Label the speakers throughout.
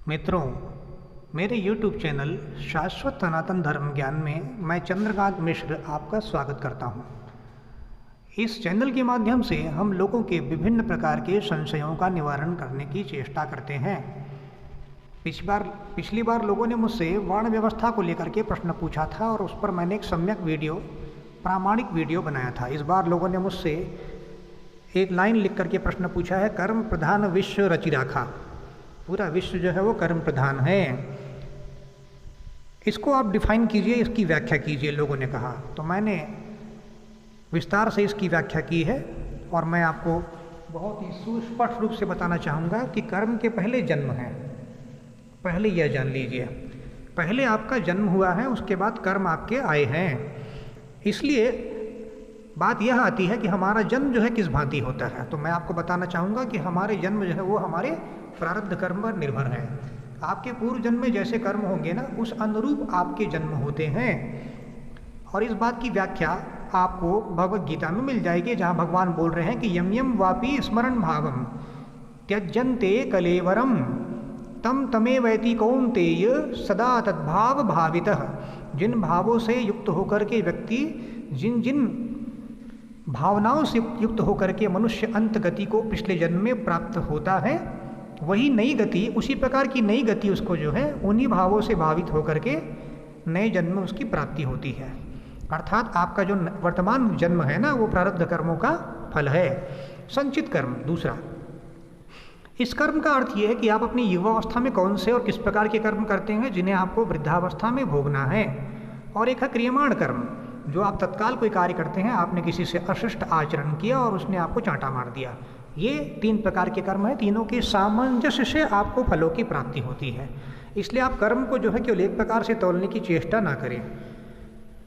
Speaker 1: मित्रों, मेरे YouTube channel शाश्वत सनातन धर्म ज्ञान में मैं चंद्रकांत मिश्र आपका स्वागत करता हूं। इस चैनल के माध्यम से हम लोगों के विभिन्न प्रकार के संशयों का निवारण करने की चेष्टा करते हैं। पिछली बार लोगों ने मुझसे वर्ण व्यवस्था को लेकर के प्रश्न पूछा था और उस पर मैंने एक सम्यक वीडियो, प्रामाणिक वीडियो बनाया था। इस बार लोगों ने मुझसे एक लाइन लिख करके प्रश्न पूछा है, कर्म प्रधान विश्व रचि राखा। पूरा विश्व जो है वो कर्म प्रधान है, इसको आप डिफाइन कीजिए, इसकी व्याख्या कीजिए, लोगों ने कहा। तो मैंने विस्तार से इसकी व्याख्या की है और मैं आपको बहुत ही सुस्पष्ट रूप से बताना चाहूँगा कि कर्म के पहले जन्म है। पहले यह जान लीजिए, पहले आपका जन्म हुआ है, उसके बाद कर्म आपके आए हैं। इसलिए बात यह आती है कि हमारा जन्म जो है किस भांति होता है। तो मैं आपको बताना चाहूँगा कि हमारे जन्म जो है वो हमारे प्रारब्ध कर्म पर निर्भर है। आपके पूर्व जन्म में जैसे कर्म होंगे ना, उस अनुरूप आपके जन्म होते हैं। और इस बात की व्याख्या आपको भगवत गीता में मिल जाएगी, जहाँ भगवान बोल रहे हैं कि यम यम वापी स्मरण भावम त्यजन्ते कलेवरम तम तमे वैति कौन्तेय सदा तद्भाव भावितः। जिन भावों से युक्त होकर के व्यक्ति, जिन जिन भावनाओं से युक्त होकर के मनुष्य अंत गति को पिछले जन्म में प्राप्त होता है, वही नई गति, उसी प्रकार की नई गति उसको जो है उन्हीं भावों से भावित होकर के नए जन्म में उसकी प्राप्ति होती है। अर्थात आपका जो वर्तमान जन्म है ना, वो प्रारब्ध कर्मों का फल है। संचित कर्म दूसरा, इस कर्म का अर्थ ये है कि आप अपनी युवावस्था में कौन से और किस प्रकार के कर्म करते हैं जिन्हें आपको वृद्धावस्था में भोगना है। और एक है क्रियमाण कर्म, जो आप तत्काल कोई कार्य करते हैं, आपने किसी से अशिष्ट आचरण किया और उसने आपको चांटा मार दिया। ये तीन प्रकार के कर्म हैं, तीनों के सामंजस्य से आपको फलों की प्राप्ति होती है। इसलिए आप कर्म को जो है केवल एक प्रकार से तौलने की चेष्टा ना करें,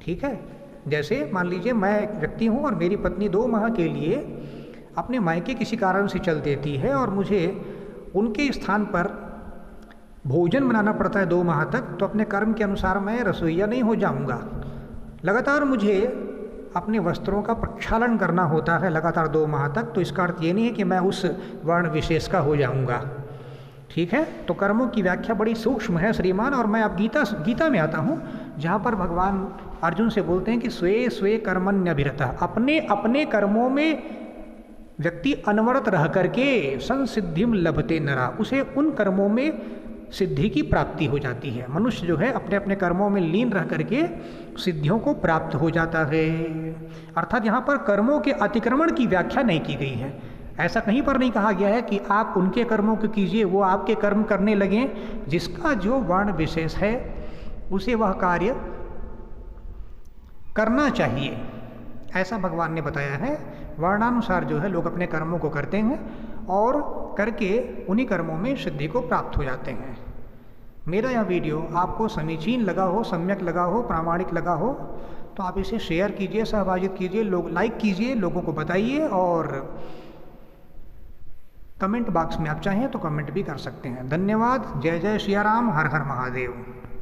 Speaker 1: ठीक है। जैसे मान लीजिए मैं एक व्यक्ति हूँ और मेरी पत्नी 2 माह के लिए अपने मायके किसी कारण से चल देती है और मुझे उनके स्थान पर भोजन बनाना पड़ता है 2 माह तक, तो अपने कर्म के अनुसार मैं रसोइया नहीं हो जाऊँगा। लगातार मुझे अपने वस्त्रों का प्रक्षालन करना होता है लगातार 2 माह तक। तो इसका अर्थ ये नहीं है कि मैं उस वर्ण विशेष का हो जाऊंगा, ठीक है। तो कर्मों की व्याख्या बड़ी सूक्ष्म है श्रीमान। और मैं अब गीता में आता हूँ, जहाँ पर भगवान अर्जुन से बोलते हैं कि स्वे स्वे कर्मण्यभिरतः, अपने अपने कर्मों में व्यक्ति अनवरत रह करके संसिद्धिम लभते नरा, उसे उन कर्मों में सिद्धि की प्राप्ति हो जाती है। मनुष्य जो है अपने अपने कर्मों में लीन रह करके सिद्धियों को प्राप्त हो जाता है। अर्थात यहाँ पर कर्मों के अतिक्रमण की व्याख्या नहीं की गई है। ऐसा कहीं पर नहीं कहा गया है कि आप उनके कर्मों को कीजिए, वो आपके कर्म करने लगें। जिसका जो वर्ण विशेष है उसे वह कार्य करना चाहिए, ऐसा भगवान ने बताया है। वर्णानुसार जो है लोग अपने कर्मों को करते हैं और करके उन्हीं कर्मों में सिद्धि को प्राप्त हो जाते हैं। मेरा यह वीडियो आपको समीचीन लगा हो, सम्यक लगा हो, प्रामाणिक लगा हो, तो आप इसे शेयर कीजिए, सहभागित कीजिए, लोग लाइक कीजिए, लोगों को बताइए। और कमेंट बॉक्स में आप चाहें तो कमेंट भी कर सकते हैं। धन्यवाद। जय जय सिया राम, हर हर महादेव।